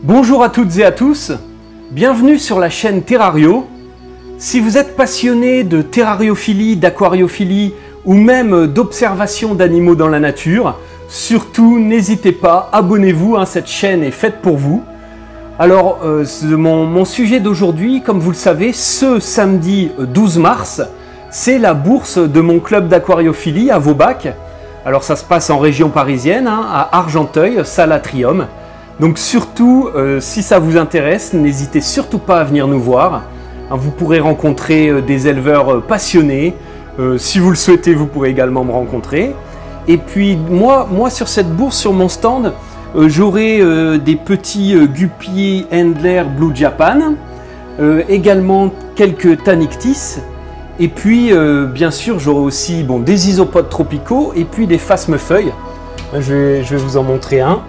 Bonjour à toutes et à tous, bienvenue sur la chaîne Terrario. Si vous êtes passionné de terrariophilie, d'aquariophilie ou même d'observation d'animaux dans la nature, surtout n'hésitez pas, abonnez-vous, cette chaîne est faite pour vous. Alors mon sujet d'aujourd'hui, comme vous le savez, ce samedi 12 mars, c'est la bourse de mon club d'aquariophilie à Vaubac. Alors ça se passe en région parisienne, à Argenteuil, salle Atrium. Donc surtout, si ça vous intéresse, n'hésitez surtout pas à venir nous voir. Vous pourrez rencontrer des éleveurs passionnés. Si vous le souhaitez, vous pourrez également me rencontrer. Et puis moi sur cette bourse, sur mon stand, j'aurai des petits guppies Handler Blue Japan, également quelques Tanictis. Et puis bien sûr, j'aurai aussi des isopodes tropicaux et puis des phasmefeuilles. Je vais vous en montrer un.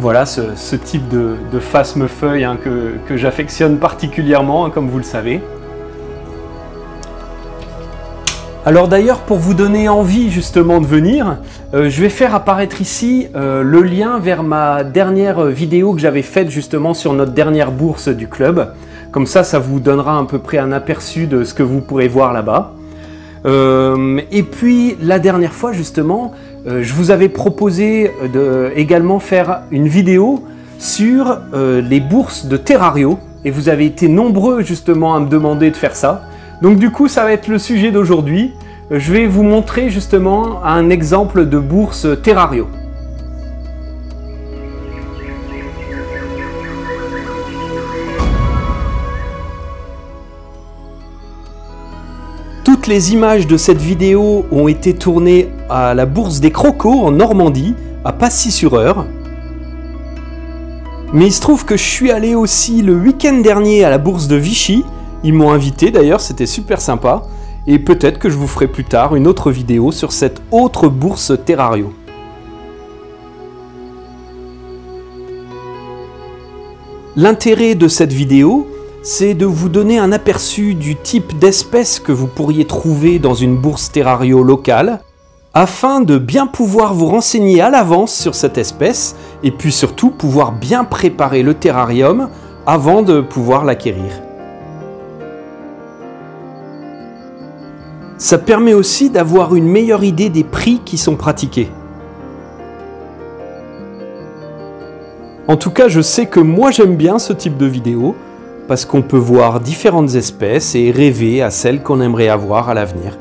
Voilà ce type de phasmefeuille que j'affectionne particulièrement, comme vous le savez. Alors d'ailleurs, pour vous donner envie justement de venir, je vais faire apparaître ici le lien vers ma dernière vidéo que j'avais faite justement sur notre dernière bourse du club. Comme ça vous donnera à peu près un aperçu de ce que vous pourrez voir là-bas. Et puis la dernière fois justement, je vous avais proposé également faire une vidéo sur les bourses de Terrario et vous avez été nombreux justement à me demander de faire ça. Donc du coup ça va être le sujet d'aujourd'hui. Je vais vous montrer justement un exemple de bourse Terrario. Toutes les images de cette vidéo ont été tournées à la bourse des Crocos en Normandie, à Passy-sur-Eure. Mais il se trouve que je suis allé aussi le week-end dernier à la bourse de Vichy. Ils m'ont invité d'ailleurs, c'était super sympa. Et peut-être que je vous ferai plus tard une autre vidéo sur cette autre bourse Terrario. L'intérêt de cette vidéo, c'est de vous donner un aperçu du type d'espèces que vous pourriez trouver dans une bourse Terrario locale, afin de bien pouvoir vous renseigner à l'avance sur cette espèce, et puis surtout pouvoir bien préparer le terrarium avant de pouvoir l'acquérir. Ça permet aussi d'avoir une meilleure idée des prix qui sont pratiqués. En tout cas, je sais que moi j'aime bien ce type de vidéo, parce qu'on peut voir différentes espèces et rêver à celles qu'on aimerait avoir à l'avenir.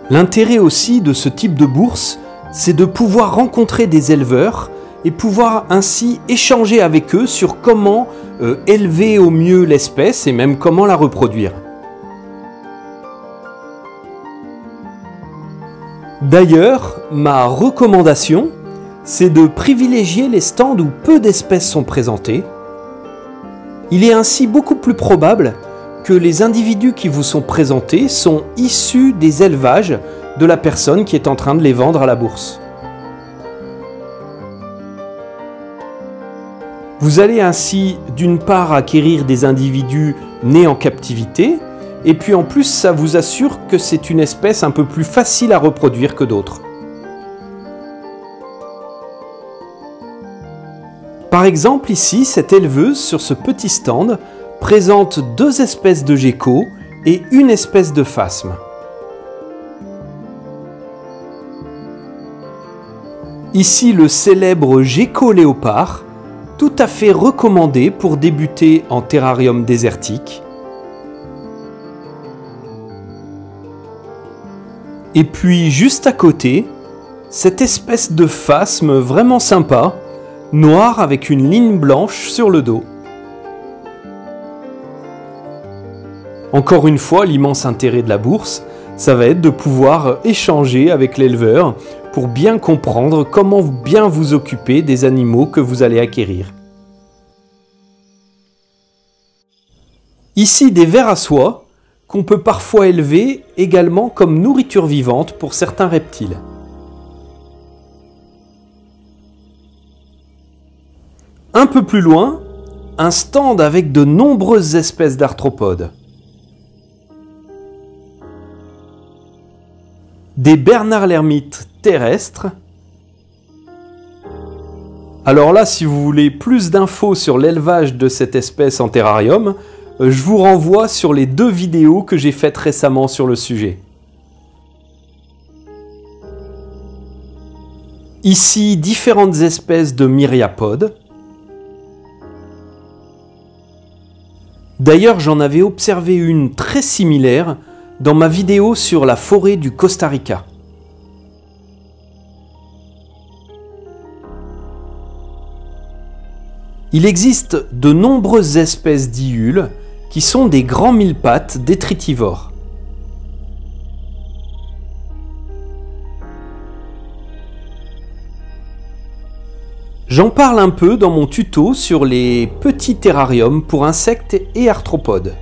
L'intérêt aussi de ce type de bourse, c'est de pouvoir rencontrer des éleveurs et pouvoir ainsi échanger avec eux sur comment élever au mieux l'espèce et même comment la reproduire. D'ailleurs, ma recommandation, c'est de privilégier les stands où peu d'espèces sont présentées. Il est ainsi beaucoup plus probable que les individus qui vous sont présentés sont issus des élevages de la personne qui est en train de les vendre à la bourse. Vous allez ainsi d'une part acquérir des individus nés en captivité, et puis en plus ça vous assure que c'est une espèce un peu plus facile à reproduire que d'autres. Par exemple ici, cette éleveuse sur ce petit stand présente 2 espèces de geckos et une espèce de phasme. Ici le célèbre gecko léopard, tout à fait recommandé pour débuter en terrarium désertique. Et puis juste à côté, cette espèce de phasme vraiment sympa, noir avec une ligne blanche sur le dos. Encore une fois, l'immense intérêt de la bourse, ça va être de pouvoir échanger avec l'éleveur pour bien comprendre comment bien vous occuper des animaux que vous allez acquérir. Ici, des vers à soie qu'on peut parfois élever également comme nourriture vivante pour certains reptiles. Un peu plus loin, un stand avec de nombreuses espèces d'arthropodes. des Bernard l'ermite terrestres. Alors là, si vous voulez plus d'infos sur l'élevage de cette espèce en terrarium, je vous renvoie sur les 2 vidéos que j'ai faites récemment sur le sujet. Ici, différentes espèces de myriapodes. D'ailleurs, j'en avais observé une très similaire dans ma vidéo sur la forêt du Costa Rica. Il existe de nombreuses espèces d'Iules qui sont des grands mille-pattes détritivores. J'en parle un peu dans mon tuto sur les petits terrariums pour insectes et arthropodes.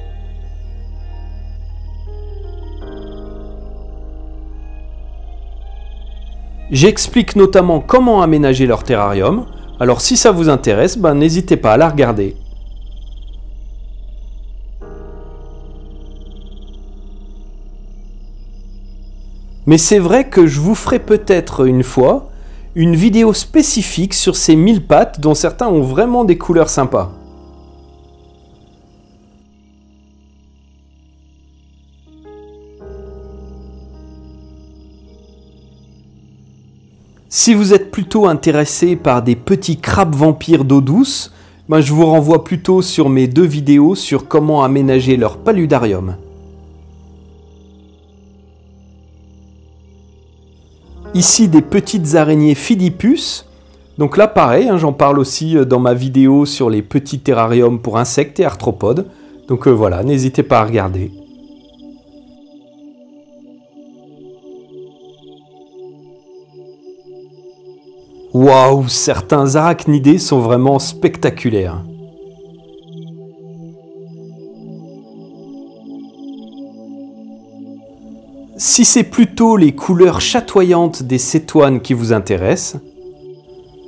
J'explique notamment comment aménager leur terrarium, alors si ça vous intéresse, n'hésitez pas à la regarder. Mais c'est vrai que je vous ferai peut-être une fois une vidéo spécifique sur ces mille-pattes dont certains ont vraiment des couleurs sympas. Si vous êtes plutôt intéressé par des petits crabes vampires d'eau douce, je vous renvoie plutôt sur mes 2 vidéos sur comment aménager leur paludarium. Ici des petites araignées Philippus. Donc là pareil, j'en parle aussi dans ma vidéo sur les petits terrariums pour insectes et arthropodes. Donc voilà, n'hésitez pas à regarder. Waouh, certains arachnidés sont vraiment spectaculaires. Si c'est plutôt les couleurs chatoyantes des cétoines qui vous intéressent,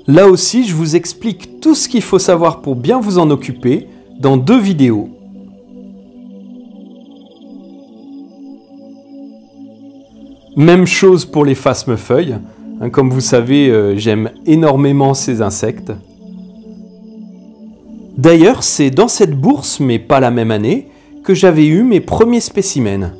là aussi je vous explique tout ce qu'il faut savoir pour bien vous en occuper dans 2 vidéos. Même chose pour les phasmefeuilles. Comme vous savez, j'aime énormément ces insectes. D'ailleurs, c'est dans cette bourse, mais pas la même année, que j'avais eu mes premiers spécimens.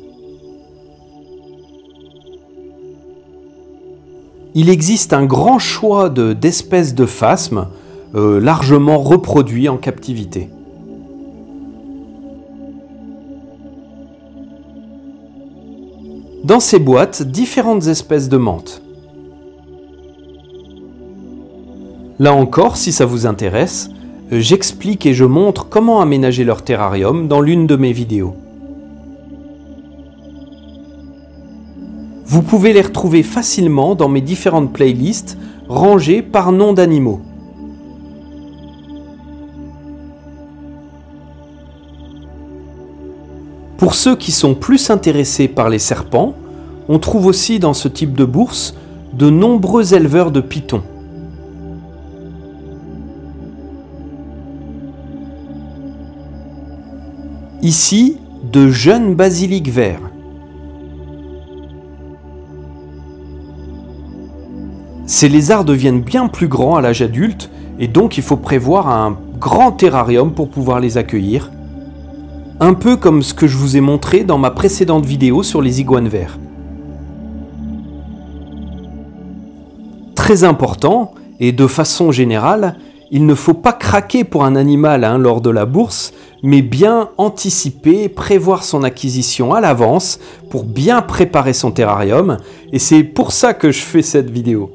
Il existe un grand choix d'espèces de phasmes, largement reproduits en captivité. Dans ces boîtes, différentes espèces de menthes. Là encore, si ça vous intéresse, j'explique et je montre comment aménager leur terrarium dans l'une de mes vidéos. Vous pouvez les retrouver facilement dans mes différentes playlists rangées par nom d'animaux. Pour ceux qui sont plus intéressés par les serpents, on trouve aussi dans ce type de bourse de nombreux éleveurs de pitons. Ici, de jeunes basiliques verts. Ces lézards deviennent bien plus grands à l'âge adulte et donc il faut prévoir un grand terrarium pour pouvoir les accueillir. Un peu comme ce que je vous ai montré dans ma précédente vidéo sur les iguanes verts. Très important, et de façon générale, il ne faut pas craquer pour un animal lors de la bourse, mais bien anticiper, prévoir son acquisition à l'avance pour bien préparer son terrarium, et c'est pour ça que je fais cette vidéo.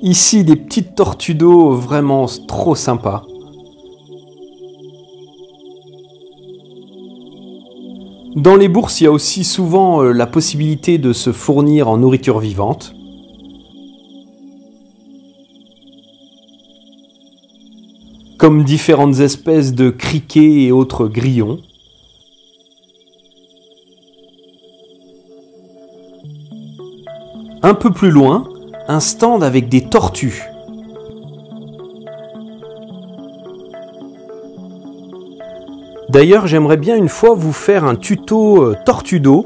Ici, des petites tortues d'eau vraiment trop sympas. Dans les bourses, il y a aussi souvent la possibilité de se fournir en nourriture vivante. Comme différentes espèces de criquets et autres grillons. Un peu plus loin, un stand avec des tortues. D'ailleurs, j'aimerais bien une fois vous faire un tuto tortue d'eau.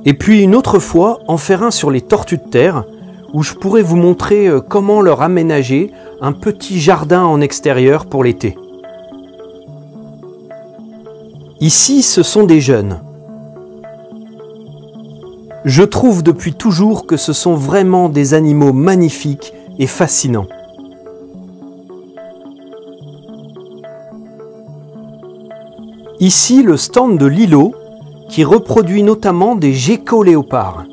Et puis une autre fois, en faire un sur les tortues de terre, où je pourrais vous montrer comment leur aménager un petit jardin en extérieur pour l'été. Ici, ce sont des jeunes. Je trouve depuis toujours que ce sont vraiment des animaux magnifiques et fascinants. Ici, le stand de Lilo, qui reproduit notamment des geckos léopards.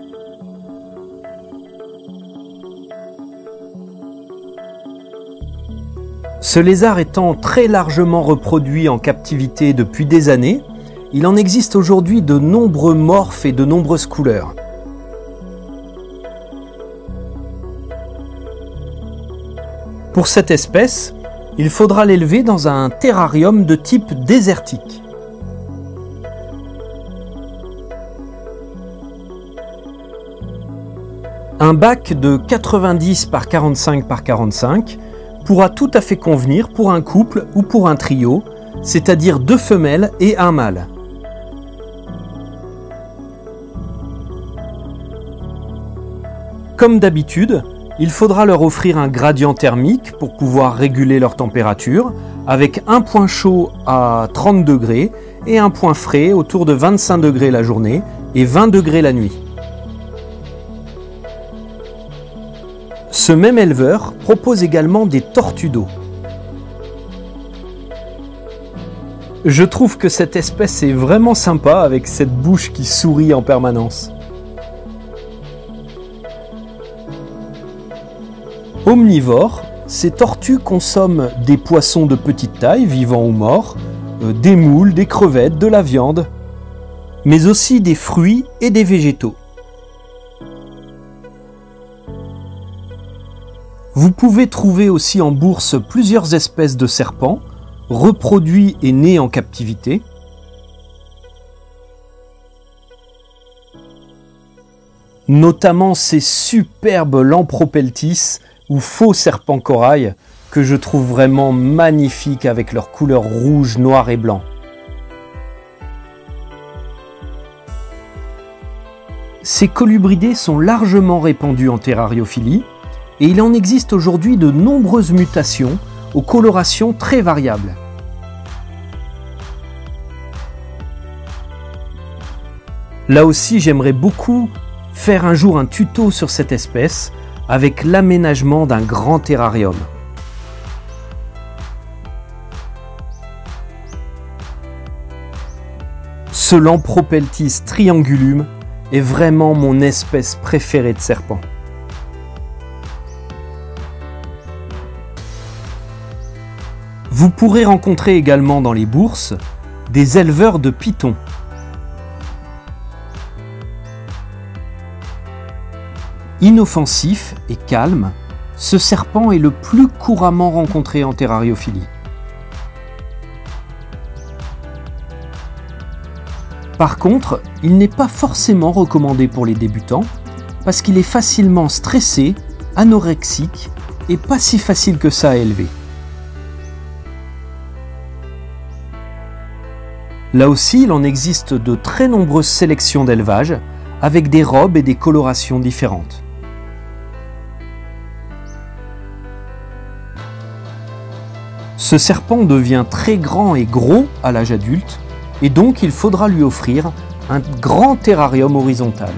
Ce lézard étant très largement reproduit en captivité depuis des années, il en existe aujourd'hui de nombreux morphes et de nombreuses couleurs. Pour cette espèce, il faudra l'élever dans un terrarium de type désertique. Un bac de 90 par 45 par 45 pourra tout à fait convenir pour un couple ou pour un trio, c'est-à-dire 2 femelles et un mâle. Comme d'habitude, il faudra leur offrir un gradient thermique pour pouvoir réguler leur température, avec un point chaud à 30 degrés et un point frais autour de 25 degrés la journée et 20 degrés la nuit. Ce même éleveur propose également des tortues d'eau. Je trouve que cette espèce est vraiment sympa avec cette bouche qui sourit en permanence. Omnivores, ces tortues consomment des poissons de petite taille, vivants ou morts, des moules, des crevettes, de la viande, mais aussi des fruits et des végétaux. Vous pouvez trouver aussi en bourse plusieurs espèces de serpents, reproduits et nés en captivité. Notamment ces superbes Lampropeltis ou faux serpents corail que je trouve vraiment magnifiques avec leurs couleurs rouge, noir et blanc. Ces colubridés sont largement répandus en terrariophilie et il en existe aujourd'hui de nombreuses mutations aux colorations très variables. Là aussi, j'aimerais beaucoup faire un jour un tuto sur cette espèce avec l'aménagement d'un grand terrarium. Ce Lampropeltis triangulum est vraiment mon espèce préférée de serpent. Vous pourrez rencontrer également dans les bourses des éleveurs de pitons. Inoffensif et calme, ce serpent est le plus couramment rencontré en terrariophilie. Par contre, il n'est pas forcément recommandé pour les débutants parce qu'il est facilement stressé, anorexique et pas si facile que ça à élever. Là aussi, il en existe de très nombreuses sélections d'élevage avec des robes et des colorations différentes. Ce serpent devient très grand et gros à l'âge adulte et donc il faudra lui offrir un grand terrarium horizontal.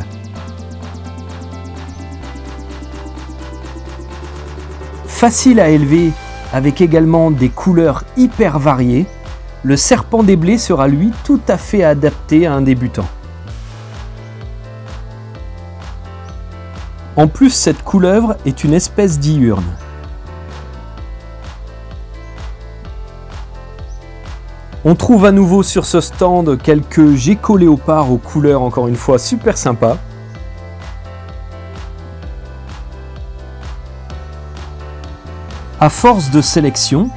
Facile à élever avec également des couleurs hyper variées, le serpent des blés sera lui tout à fait adapté à un débutant. En plus, cette couleuvre est une espèce diurne. On trouve à nouveau sur ce stand quelques geckos léopards aux couleurs encore une fois super sympas. À force de sélection,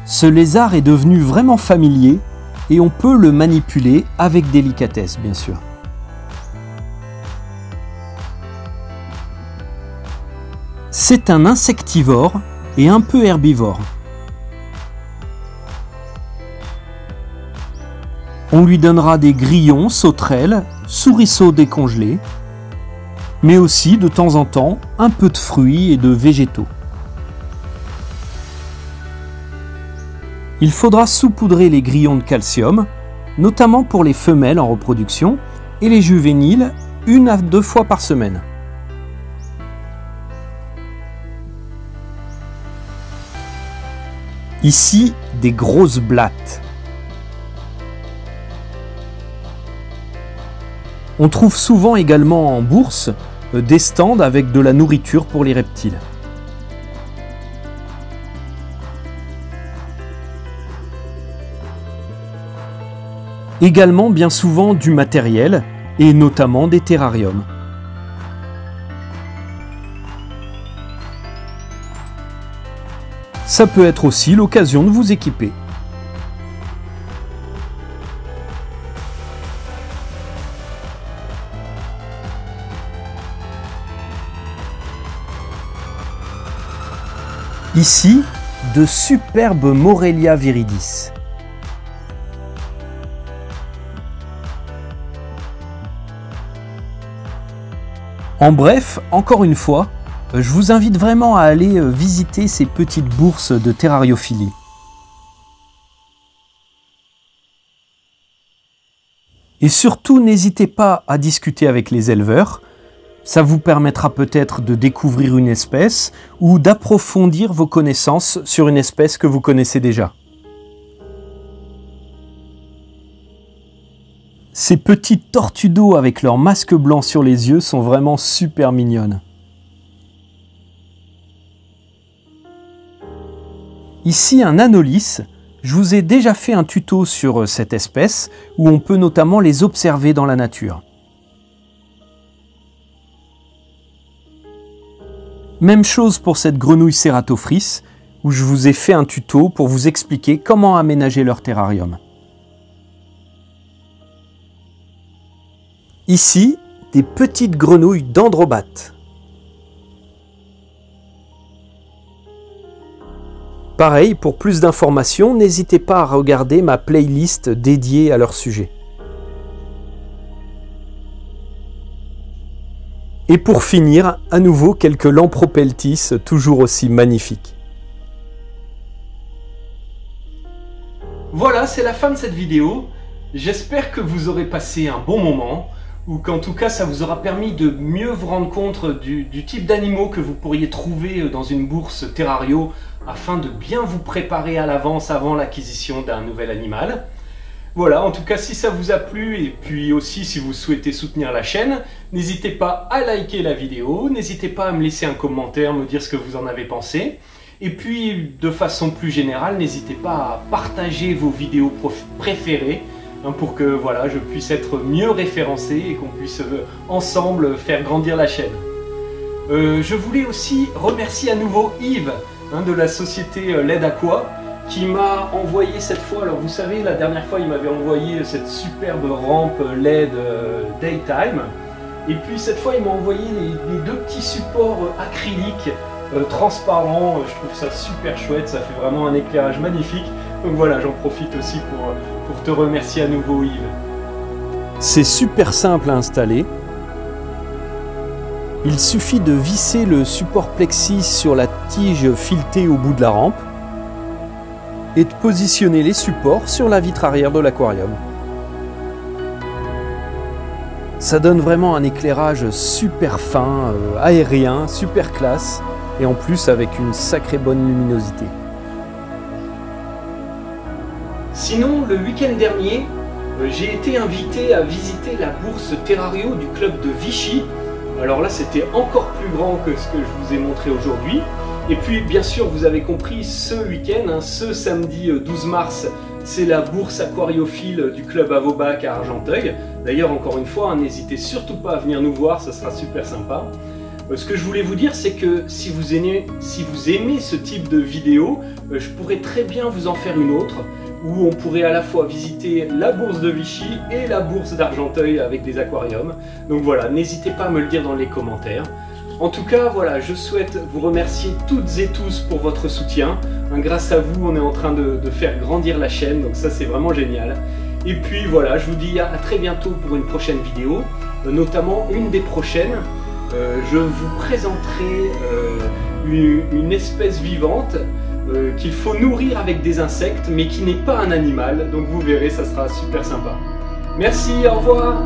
ce lézard est devenu vraiment familier et on peut le manipuler avec délicatesse bien sûr. C'est un insectivore et un peu herbivore. On lui donnera des grillons, sauterelles, souriceaux décongelés, mais aussi de temps en temps un peu de fruits et de végétaux. Il faudra saupoudrer les grillons de calcium, notamment pour les femelles en reproduction, et les juvéniles 1 à 2 fois par semaine. Ici, des grosses blattes. On trouve souvent également en bourse des stands avec de la nourriture pour les reptiles. Également bien souvent du matériel et notamment des terrariums. Ça peut être aussi l'occasion de vous équiper. Ici, de superbes Morelia viridis. En bref, encore une fois, je vous invite vraiment à aller visiter ces petites bourses de terrariophilie. Et surtout, n'hésitez pas à discuter avec les éleveurs. Ça vous permettra peut-être de découvrir une espèce ou d'approfondir vos connaissances sur une espèce que vous connaissez déjà. Ces petites tortues d'eau avec leur masque blanc sur les yeux sont vraiment super mignonnes. Ici un anolis, je vous ai déjà fait un tuto sur cette espèce où on peut notamment les observer dans la nature. Même chose pour cette grenouille Ceratophrys où je vous ai fait un tuto pour vous expliquer comment aménager leur terrarium. Ici, des petites grenouilles d'Androbates. Pareil, pour plus d'informations, n'hésitez pas à regarder ma playlist dédiée à leur sujet. Et pour finir, à nouveau quelques Lampropeltis, toujours aussi magnifiques. Voilà, c'est la fin de cette vidéo. J'espère que vous aurez passé un bon moment, ou qu'en tout cas ça vous aura permis de mieux vous rendre compte du type d'animaux que vous pourriez trouver dans une bourse Terrario, afin de bien vous préparer à l'avance avant l'acquisition d'un nouvel animal. Voilà, en tout cas si ça vous a plu, et puis aussi si vous souhaitez soutenir la chaîne, n'hésitez pas à liker la vidéo, n'hésitez pas à me laisser un commentaire, me dire ce que vous en avez pensé. Et puis de façon plus générale, n'hésitez pas à partager vos vidéos préférées, pour que voilà, je puisse être mieux référencé et qu'on puisse ensemble faire grandir la chaîne. Je voulais aussi remercier à nouveau Yves de la société LED Aqua qui m'a envoyé cette fois, alors vous savez la dernière fois il m'avait envoyé cette superbe rampe LED Daytime, et puis cette fois il m'a envoyé les deux petits supports acryliques transparents. Je trouve ça super chouette, ça fait vraiment un éclairage magnifique. Donc voilà, j'en profite aussi pour te remercier à nouveau Yves. C'est super simple à installer. Il suffit de visser le support plexi sur la tige filetée au bout de la rampe et de positionner les supports sur la vitre arrière de l'aquarium. Ça donne vraiment un éclairage super fin, aérien, super classe, et en plus avec une sacrée bonne luminosité. Sinon, le week-end dernier, j'ai été invité à visiter la bourse Terrario du club de Vichy. Alors là, c'était encore plus grand que ce que je vous ai montré aujourd'hui. Et puis, bien sûr, vous avez compris, ce week-end, ce samedi 12 mars, c'est la bourse aquariophile du club à Vaubac à Argenteuil. D'ailleurs, encore une fois, n'hésitez surtout pas à venir nous voir, ça sera super sympa. Ce que je voulais vous dire, c'est que si vous aimez ce type de vidéo, je pourrais très bien vous en faire une autre, où on pourrait à la fois visiter la bourse de Vichy et la bourse d'Argenteuil avec des aquariums. Donc voilà, n'hésitez pas à me le dire dans les commentaires. En tout cas, voilà, je souhaite vous remercier toutes et tous pour votre soutien. Grâce à vous, on est en train de faire grandir la chaîne, donc ça c'est vraiment génial. Et puis voilà, je vous dis à très bientôt pour une prochaine vidéo, notamment une des prochaines. Je vous présenterai une espèce vivante qu'il faut nourrir avec des insectes, mais qui n'est pas un animal. Donc vous verrez, ça sera super sympa. Merci, au revoir.